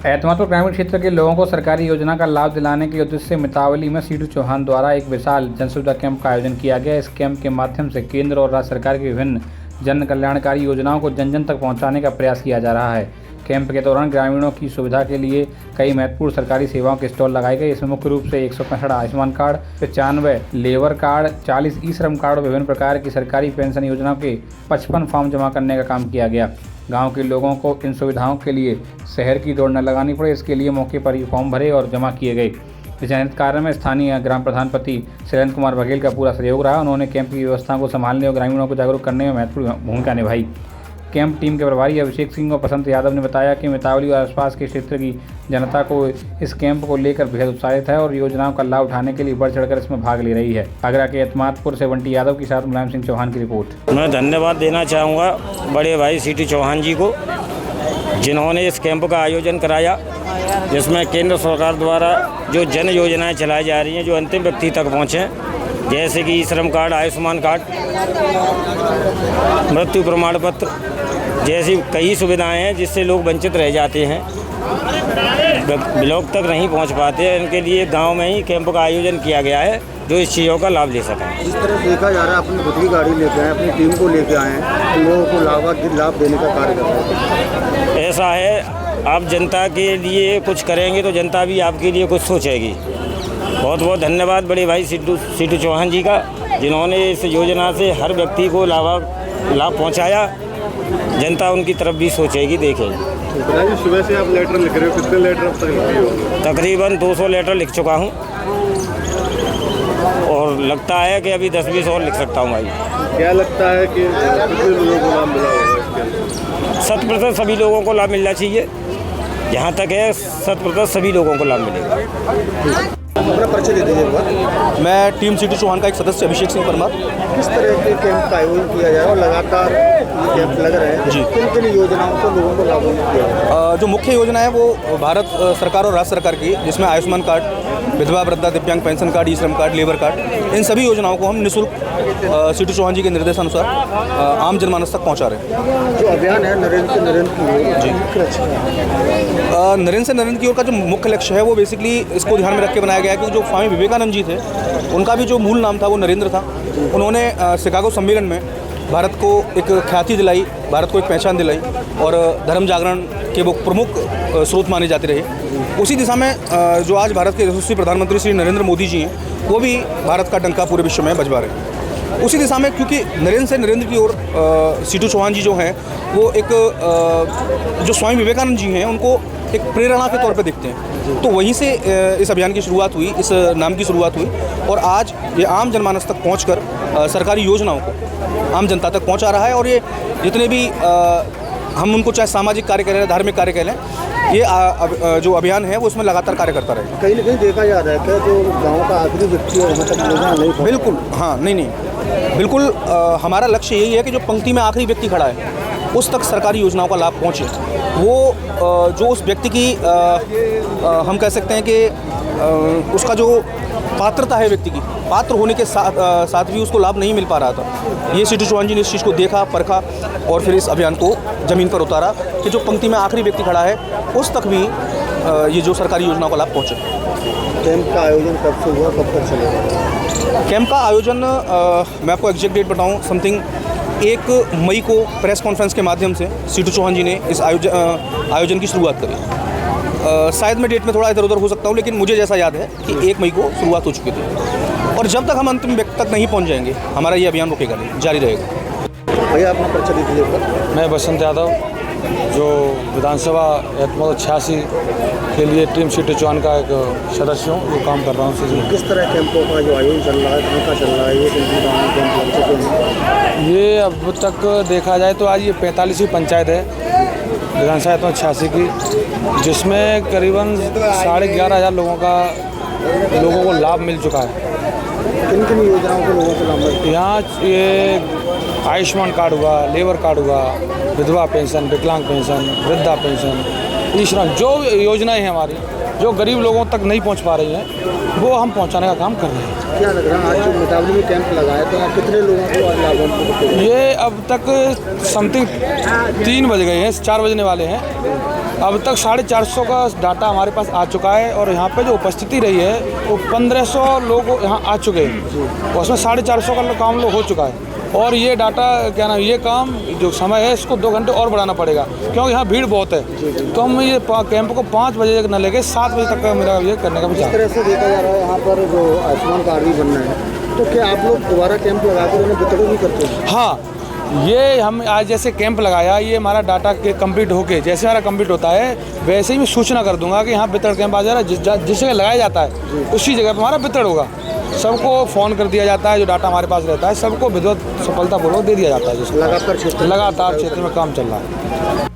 एतमादपुर ग्रामीण क्षेत्र के लोगों को सरकारी योजना का लाभ दिलाने के उद्देश्य से मितावली में सीटू चौहान द्वारा एक विशाल जनसुविधा कैंप का आयोजन किया गया। इस कैंप के माध्यम से केंद्र और राज्य सरकार की विभिन्न जन कल्याणकारी योजनाओं को जन जन तक पहुंचाने का प्रयास किया जा रहा है। कैंप के दौरान ग्रामीणों की सुविधा के लिए कई महत्वपूर्ण सरकारी सेवाओं के स्टॉल लगाए गए। इसमें मुख्य रूप से 165 आयुष्मान कार्ड, 95 लेबर कार्ड, 40 ई श्रम कार्ड और विभिन्न प्रकार की सरकारी पेंशन योजनाओं के 55 फॉर्म जमा करने का काम किया गया। गांव के लोगों को इन सुविधाओं के लिए शहर की दौड़ न लगानी पड़े, इसके लिए मौके पर ही फॉर्म भरे और जमा किए गए। इस चयनित कार्य में स्थानीय ग्राम प्रधानपति शैलेंद्र कुमार बघेल का पूरा सहयोग रहा। उन्होंने कैंप की व्यवस्था को संभालने और ग्रामीणों को जागरूक करने में महत्वपूर्ण भूमिका निभाई। कैंप टीम के प्रभारी अभिषेक सिंह और बसंत यादव ने बताया कि मितावली और आसपास के क्षेत्र की जनता को इस कैंप को लेकर बेहद उत्साहित है और योजनाओं का लाभ उठाने के लिए बढ़ चढ़कर इसमें भाग ले रही है। आगरा के एतमादपुर से बंटी यादव के साथ मुलायम सिंह चौहान की रिपोर्ट। मैं धन्यवाद देना चाहूँगा बड़े भाई सीटू चौहान जी को, जिन्होंने इस कैंप का आयोजन कराया, जिसमें केंद्र सरकार द्वारा जो जन योजनाएं चलाई जा रही हैं जो अंतिम व्यक्ति तक पहुँचें, जैसे कि श्रम कार्ड, आयुष्मान कार्ड, मृत्यु प्रमाण पत्र जैसी कई सुविधाएं हैं जिससे लोग वंचित रह जाते हैं, ब्लॉक तक नहीं पहुंच पाते हैं। इनके लिए गांव में ही कैंप का आयोजन किया गया है जो इस चीज़ों का लाभ ले सकें। जिस तरह देखा जा रहा है, अपनी खुद की गाड़ी लेके आए, अपनी टीम को लेके आए हैं, लोगों को लाभ देने का कार्य कर रहे हैं। ऐसा है, आप जनता के लिए कुछ करेंगे तो जनता भी आपके लिए कुछ सोचेगी। बहुत बहुत धन्यवाद बड़े भाई सीटू चौहान जी का, जिन्होंने इस योजना से हर व्यक्ति को लाभ पहुंचाया। जनता उनकी तरफ भी सोचेगी, देखेगी। सुबह से आप लेटर लिख रहे हो, कितने लेटर अब तक लिखे हो? तकरीबन 200 लेटर लिख चुका हूं और लगता है कि अभी 10-20 और लिख सकता हूं भाई। क्या लगता है कि कितने लोगों को लाभ मिला होगा इसके अंदर? 100% सभी लोगों को लाभ मिलना चाहिए। जहाँ तक है 100% सभी लोगों को लाभ मिलेगा। अपना परिचय दे दीजिए। मैं टीम सीटू चौहान का एक सदस्य अभिषेक सिंह परमार। किस तरह के कैंप का आयोजन किया जाए और लगातार ये कैंप लग रहे हैं जी, किन किन योजनाओं से लोगों को लाभ मिला? जो मुख्य योजना है वो भारत सरकार और राज्य सरकार की, जिसमें आयुष्मान कार्ड, विधवा वृद्धा दिव्यांग पेंशन कार्ड, ई श्रम कार्ड, लेबर कार्ड, इन सभी योजनाओं को हम निःशुल्क सीटू चौहान जी के निर्देशानुसार आम जनमानस तक पहुँचा रहे हैं। जो अभियान है नरेंद्र से नरेंद्र की ओर जी, नरेंद्र से नरेंद्र की ओर का जो मुख्य लक्ष्य है वो बेसिकली इसको ध्यान में रख के बनाया गया है कि जो स्वामी विवेकानंद जी थे, उनका भी जो मूल नाम था वो नरेंद्र था। उन्होंने शिकागो सम्मेलन में भारत को एक ख्याति दिलाई, भारत को एक पहचान दिलाई और धर्म जागरण के वो प्रमुख स्रोत माने जाते रहे। उसी दिशा में जो आज भारत के यशस्वी प्रधानमंत्री श्री नरेंद्र मोदी जी हैं, वो भी भारत का डंका पूरे विश्व में बजवा रहे हैं। उसी दिशा में क्योंकि नरेंद्र से नरेंद्र की ओर सीटू चौहान जी जो हैं वो एक जो स्वामी विवेकानंद जी हैं उनको एक प्रेरणा के तौर पे दिखते हैं, तो वहीं से इस अभियान की शुरुआत हुई, इस नाम की शुरुआत हुई और आज ये आम जनमानस तक पहुंचकर सरकारी योजनाओं को आम जनता तक पहुंचा रहा है। और ये जितने भी हम उनको चाहे सामाजिक कार्य करें, धार्मिक कार्य करें, ये जो अभियान है वो उसमें लगातार कार्य करता रहेगा। कहीं ना कहीं देखा जा रहा है कि जो गाँव का आखिरी व्यक्ति है मतलब योजना नहीं। बिल्कुल, हाँ, नहीं, बिल्कुल हमारा लक्ष्य यही है कि जो पंक्ति में आखिरी व्यक्ति खड़ा है उस तक सरकारी योजनाओं का लाभ पहुँचे। वो जो उस व्यक्ति की हम कह सकते हैं कि उसका जो पात्रता है, व्यक्ति की पात्र होने के साथ भी उसको लाभ नहीं मिल पा रहा था। ये सीटू चौहान जी ने इस चीज़ को देखा, परखा और फिर इस अभियान को ज़मीन पर उतारा कि जो पंक्ति में आखिरी व्यक्ति खड़ा है उस तक भी ये जो सरकारी योजनाओं का लाभ पहुँचे। कैंप का आयोजन कब से हुआ, कब तक चलेगा? कैंप का आयोजन मैं आपको एग्जैक्ट डेट बताऊँ, समथिंग 1 मई को प्रेस कॉन्फ्रेंस के माध्यम से सीटू चौहान जी ने इस आयोजन की शुरुआत करी। शायद मैं डेट में थोड़ा इधर उधर हो सकता हूँ, लेकिन मुझे जैसा याद है कि 1 मई को शुरुआत हो चुकी थी और जब तक हम अंतिम व्यक्ति तक नहीं पहुँच जाएंगे हमारा ये अभियान रुकेगा नहीं, जारी रहेगा। भैया अपना परिचय दीजिए। मैं बसंत यादव, जो विधानसभा एतमादपुर 86 के लिए टीम सीटू चौहान का एक सदस्य हूँ, वो काम कर रहा हूँ। किस तरह कैंपों का जो आयोजन चल रहा है, कहाँ का चल रहा है, ये कैंप लग चुके हैं? ये अब तक देखा जाए तो आज ये 45वीं पंचायत है विधानसभा एतमादपुर 86 की, जिसमें करीबन 11,500 लोगों को लाभ मिल चुका है। किन किन योजनाओं को लोगों को लाभ मिल? यहाँ ये आयुष्मान कार्ड हुआ, लेबर कार्ड हुआ, विधवा पेंशन, विकलांग पेंशन, वृद्धा पेंशन, ई श्रम, जो योजनाएं हैं हमारी जो गरीब लोगों तक नहीं पहुंच पा रही हैं वो हम पहुंचाने का काम कर रहे हैं। क्या लग रहा है आज जो मितावली में कैंप लगाया तो कितने लोगों को लाभ? ये अब तक समथिंग 3 बज गए हैं, 4 बजने वाले हैं अब तक 450 का डाटा हमारे पास आ चुका है और यहाँ पे जो उपस्थिति रही है वो 1500 लोग यहाँ आ चुके हैं और उसमें 450 का काम हो चुका है। और ये डाटा क्या नाम, ये काम जो समय है इसको 2 घंटे और बढ़ाना पड़ेगा क्योंकि यहाँ भीड़ बहुत है। तो हम ये कैंप को 5 बजे न लेके 7 बजे तक का मेरा ये करने का इस विचार। तरह से देखा जा रहा है यहाँ पर जो आयुष्मान कार्ड भी बनना है, तो क्या आप लोग दोबारा कैंप लगाकर उन्हें वितरण भी करते हैं? हाँ, ये हम आज जैसे कैंप लगाया, ये हमारा डाटा के कंप्लीट होके जैसे हमारा कंप्लीट होता है वैसे ही मैं सूचना कर दूंगा कि यहाँ वितरण कैंप आ जा रहा है। जिस जगह लगाया जाता है उसी जगह पर हमारा वितरण होगा। सबको फ़ोन कर दिया जाता है, जो डाटा हमारे पास रहता है सबको विधिवत सफलतापूर्वक दे दिया जाता है। लगातार क्षेत्र में काम चल रहा है।